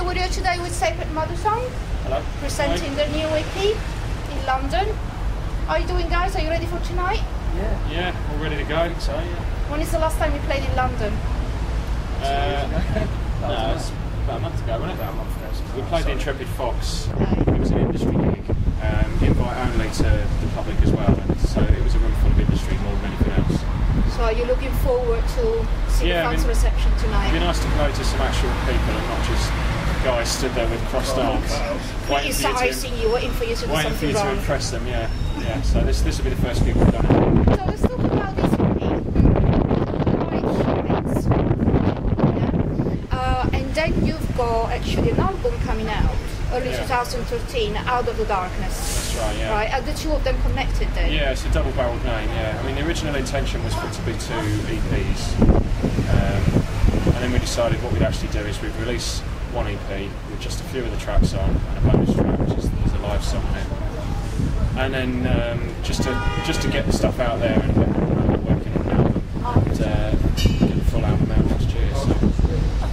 we're here today with Sacred Mother Song. Hello. Presenting their new EP in London. How are you doing, guys? Are you ready for tonight? Yeah. Yeah, all ready to go. So yeah. When is the last time you played in London? No, it's about a month ago, wasn't it? About a month ago. We played the Intrepid Fox. Okay. It was an industry gig, invite only to the public as well, and so it was a room full of industry more than anything else. So are you looking forward to see the fans' reception tonight? It'd be nice to play to some actual people and not just guys stood there with crossed arms, waiting for you to do something wrong. Impress them. Yeah. So this will be the first gig we've done it. So let's talk about this EP. And then you've got actually an album coming out early 2013, Out of the Darkness. That's right. Yeah. Right. Are the two of them connected then? Yeah, it's a double-barreled name. Yeah. I mean, the original intention was for it to be 2 EPs, and then we decided what we'd actually do is we'd release 1 EP with just a few of the tracks on and a bonus track, which is a live song on it. And then just to get the stuff out there and get working on the album and get the full album out next year. So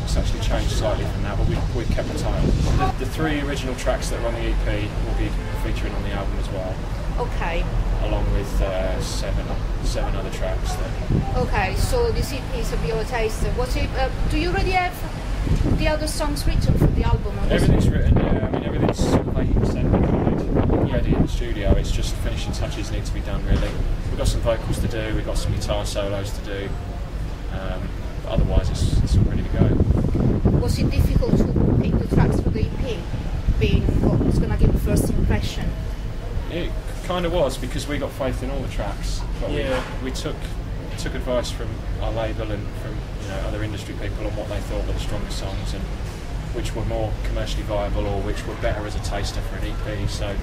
it's actually changed slightly from that, but we've kept the title. The 3 original tracks that are on the EP will be featuring on the album as well. Okay. Along with 7 other tracks. Okay, so this EP is a bit of a taster. Do you already have the other songs written for the album? Everything's written, yeah. I mean, everything's 80% ready in the studio. It's just finishing touches need to be done, really. We've got some vocals to do, we've got some guitar solos to do, but otherwise it's all ready to go. Was it difficult to pick the tracks for the EP, being what was going to give the first impression? It kind of was, because we got faith in all the tracks, but we took advice from our label and from other industry people on what they thought were the strongest songs and which were more commercially viable or which were better as a taster for an EP. So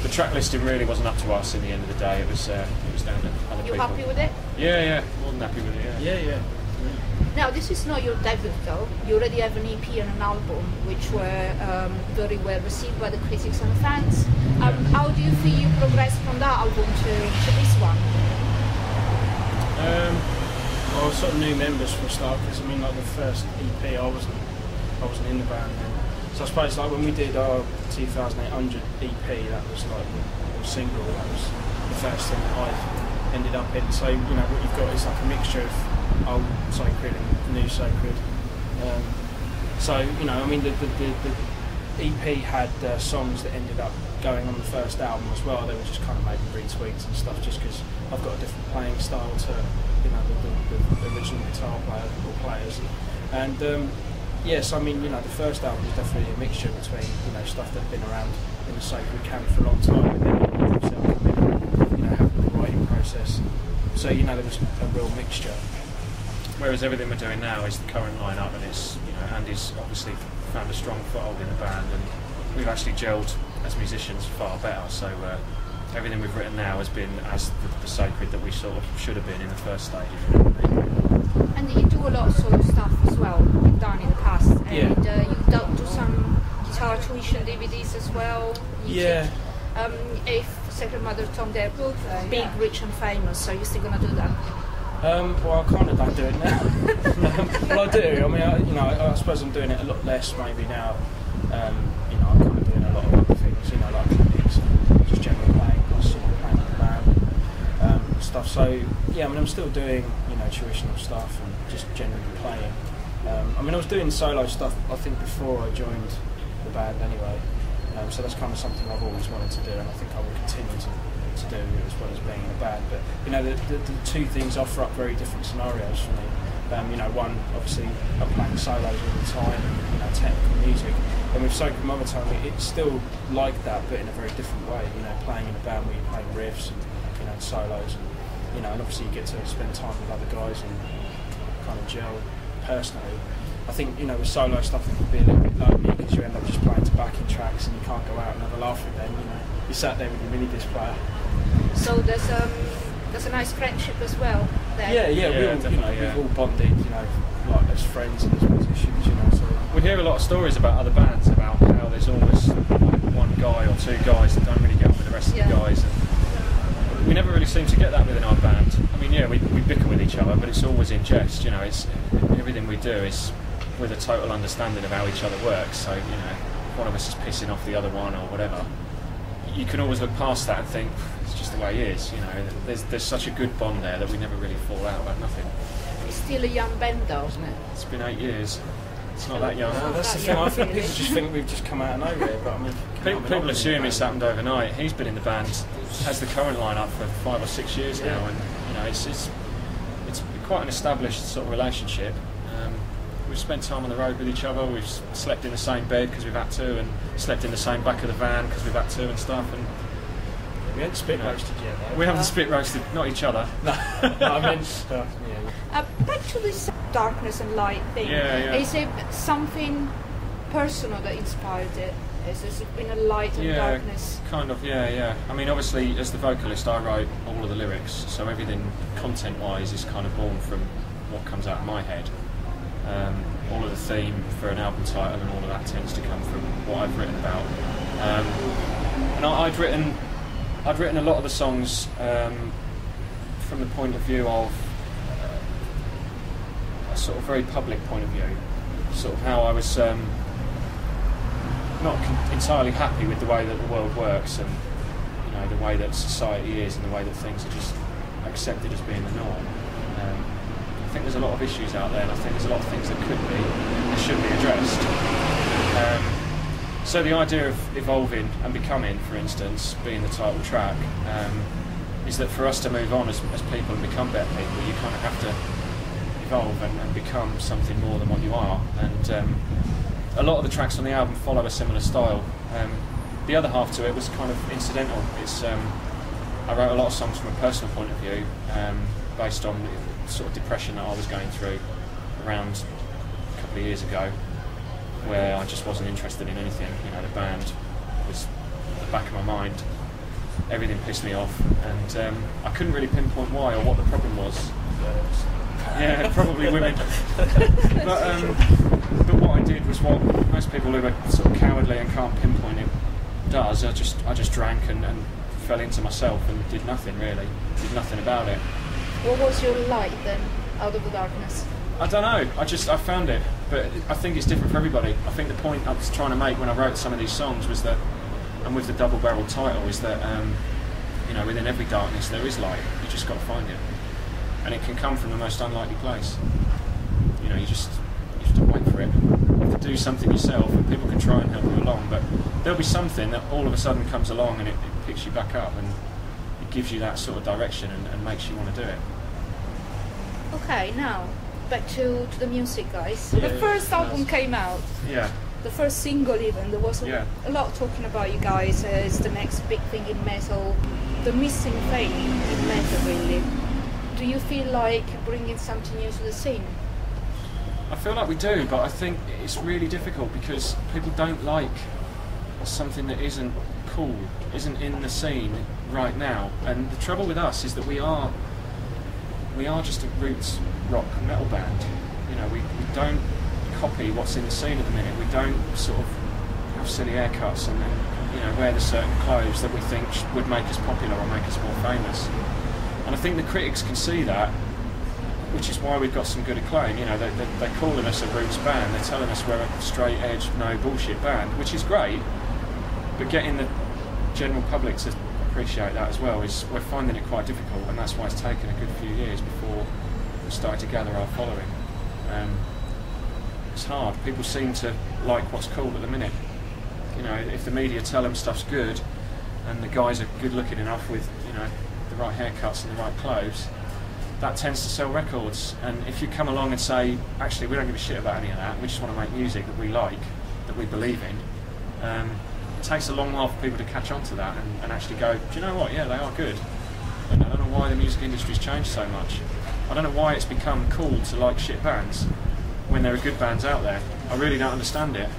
the track listing really wasn't up to us in the end of the day. It was down to other people. You happy with it? Yeah, more than happy with it. Yeah. Now, this is not your debut though. You already have an EP and an album which were very well received by the critics and fans. How do you feel you progressed from that album to this one? Well, sort of new members for a start, because I mean, like the first EP, I wasn't in the band then. So I suppose like when we did our 2800 EP, that was like the single. That was the first thing that I ended up in. So what you've got is like a mixture of old Sacred and new Sacred. So I mean, the EP had songs that ended up going on the first album as well. They were just kind of maybe retweaks and stuff, just because I've got a different playing style to the original guitar player or players. And yes, I mean the first album was definitely a mixture between stuff that had been around in the Sacred camp for a long time, and then himself having the writing process. So there was a real mixture. Whereas everything we're doing now is the current lineup, and it's Andy's obviously found a strong foothold in the band, and we've actually gelled as musicians far better. So everything we've written now has been as the Sacred that we sort of should have been in the first stage. And you do a lot of solo stuff as well. You've done in the past, and you've do some guitar tuition DVDs as well. If Sacred Mother Tongue, they're big, rich, and famous, so you're still gonna do that? Well, I kind of don't do it now. Well, I do. I mean, I suppose I'm doing it a lot less maybe now. I'm kind of doing a lot of other things, like clinics and just general playing, plus playing in the band and stuff. So yeah, I mean, I'm still doing tuitional stuff and just generally playing. I mean, I was doing solo stuff I think before I joined the band anyway. So that's kind of something I've always wanted to do, and I think I will continue to do as well as being in a band. But the two things offer up very different scenarios for me. One, obviously I'm playing solos all the time and technical music, and with Sacred Mother Tongue it's still like that, but in a very different way. Playing in a band where you're playing riffs and solos, and and obviously you get to spend time with other guys and kind of gel personally. I think with solo stuff it can be a little bit lonely, because you end up just playing to backing tracks and you can't go out and have a laugh with them. You sat there with your mini disc player. So there's a nice friendship as well there. We've all bonded, like as friends and as musicians. So we hear a lot of stories about other bands about how there's always one guy or 2 guys that don't really get on with the rest of the guys. And we never really seem to get that within our band. I mean, we bicker with each other, but it's always in jest. It's everything we do is with a total understanding of how each other works. So, you know, if one of us is pissing off the other one or whatever, you can always look past that and think, it's just the way he is, you know. There's such a good bond there that we never really fall out about nothing. It's still a young band though, isn't it? It's been 8 years. It's not that young. No, that's the thing. I think people just think we've just come out of nowhere, but I mean, people assume it's happened overnight. He's been in the band as the current lineup for 5 or 6 years now, and you know, it's quite an established sort of relationship. We've spent time on the road with each other. We've slept in the same bed because we've had to, and slept in the same back of the van because we've had to and stuff. And we haven't spit roasted yet, though. We haven't spit roasted, not each other. No, I mean, back to this darkness and light thing. Is it something personal that inspired it? Has it been a light and darkness? Kind of, yeah. I mean, obviously, as the vocalist, I wrote all of the lyrics, so everything content-wise is kind of born from what comes out of my head. All of the theme for an album title and all of that tends to come from what I've written about. And I'd written a lot of the songs from the point of view of a sort of very public point of view, sort of how I was not entirely happy with the way that the world works, and you know, the way that society is, and the way that things are just accepted as being the norm. I think there's a lot of issues out there, and I think there's a lot of things that could be and should be addressed. So the idea of evolving and becoming, for instance, being the title track, is that for us to move on as people and become better people, you kind of have to evolve and become something more than what you are. And a lot of the tracks on the album follow a similar style. The other half to it was kind of incidental. It's I wrote a lot of songs from a personal point of view, based on the sort of depression that I was going through around a couple of years ago, where I just wasn't interested in anything. You know, the band was at the back of my mind. Everything pissed me off, and I couldn't really pinpoint why or what the problem was. Yeah, probably women. But what I did was what most people who are sort of cowardly and can't pinpoint it does. I just drank and fell into myself and did nothing really. Did nothing about it. What was your light then, out of the darkness? I don't know. I found it, but I think it's different for everybody. I think the point I was trying to make when I wrote some of these songs was that, and with the double-barrel title, is that you know, within every darkness there is light. You just got to find it, and it can come from the most unlikely place. You know, you have to wait for it. You have to do something yourself, and people can try and help you along. But there'll be something that all of a sudden comes along, and it picks you back up, and it gives you that sort of direction and makes you want to do it. Okay, now back to the music, guys. The first album came out. Yeah. The first single, even, there was a lot talking about you guys as the next big thing in metal, the missing thing in metal, really. Do you feel like bringing something new to the scene? I feel like we do, but I think it's really difficult because people don't like something that isn't cool, isn't in the scene right now. And the trouble with us is that we are just a roots rock metal band. You know, we don't copy what's in the scene at the minute. We don't sort of have silly haircuts and you know, wear the certain clothes that we think would make us popular or make us more famous. And I think the critics can see that, which is why we've got some good acclaim. You know, they're calling us a roots band. They're telling us we're a straight edge, no bullshit band, which is great. But getting the general public to appreciate that as well is, we're finding it quite difficult, and that's why it's taken a good few years before we started to gather our following. It's hard. People seem to like what's cool at the minute. You know, if the media tell them stuff's good, and the guys are good looking enough with, you know, the right haircuts and the right clothes, that tends to sell records. And if you come along and say, actually, we don't give a shit about any of that, we just want to make music that we like, that we believe in, it takes a long while for people to catch on to that and actually go, do you know what, yeah, they are good. And I don't know why the music industry's changed so much. I don't know why it's become cool to like shit bands when there are good bands out there. I really don't understand it.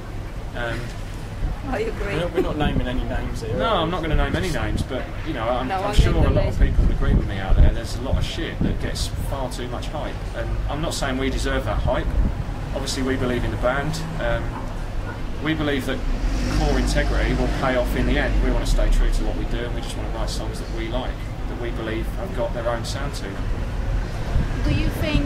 I agree. We're not naming any names here. No, I'm not going to name any names, but you know, I'm sure a lot of people agree with me out there. There's a lot of shit that gets far too much hype, and I'm not saying we deserve that hype. Obviously, we believe in the band. We believe that core integrity will pay off in the end. We want to stay true to what we do, and we just want to write songs that we like, that we believe have got their own sound to them. do you think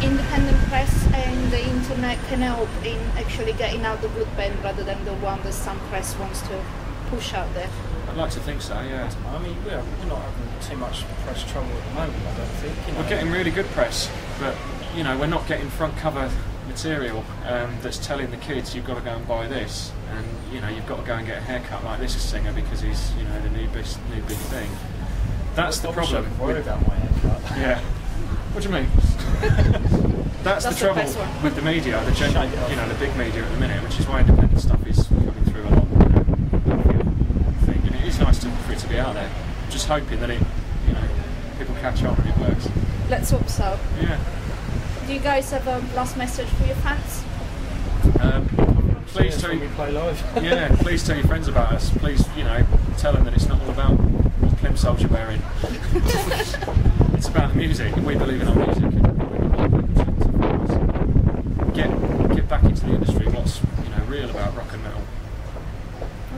independent press and the internet can help in actually getting out the good band rather than the one that some press wants to push out there? I'd like to think so, yeah. I mean, we're not having too much press trouble at the moment, I don't think. You know. We're getting really good press, but you know, we're not getting front cover material that's telling the kids you've got to go and buy this, and you know, you've got to go and get a haircut like this singer because he's, you know, the new big thing. That's the problem. I'm worried about my haircut. Yeah. What do you mean? That's the trouble with the media, the general, you know, the big media at the minute, which is why independent stuff is coming through a lot. And it is nice for it to be out there. Just hoping that it, you know, people catch on and it works. Let's hope so. Yeah. Do you guys have a last message for your fans? Please tell we play live. Yeah, please tell your friends about us. Please, you know, tell them that it's not all about what plimsolls you're wearing. It's about the music, and we believe in our music. And get back into the industry. What's, you know, real about rock and metal?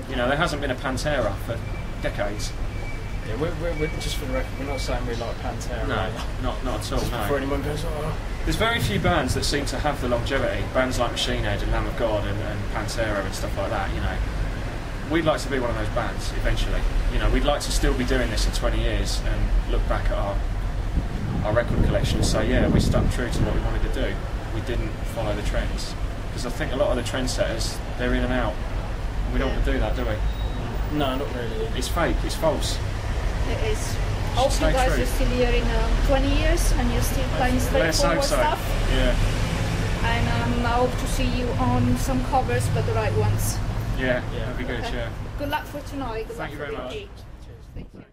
You know, there hasn't been a Pantera for decades. Yeah, we're just for the record, we're not saying we like Pantera. No, not at all. No. Before anyone goes, oh. There's very few bands that seem to have the longevity. Bands like Machine Head and Lamb of God and Pantera and stuff like that. You know, we'd like to be one of those bands eventually. You know, we'd like to still be doing this in 20 years and look back at our record collection and say, yeah, we stuck true to what we wanted to do. We didn't follow the trends, because I think a lot of the trendsetters, they're in and out. We don't want to do that, do we? No, not really. It's fake. It's false. It is. Hope you guys are still here in 20 years and you're still playing straightforward stuff. Yeah. And I hope to see you on some covers, but the right ones. Yeah, that'd be good, yeah. Good luck for tonight. Good Thank luck you for very much. Thank you.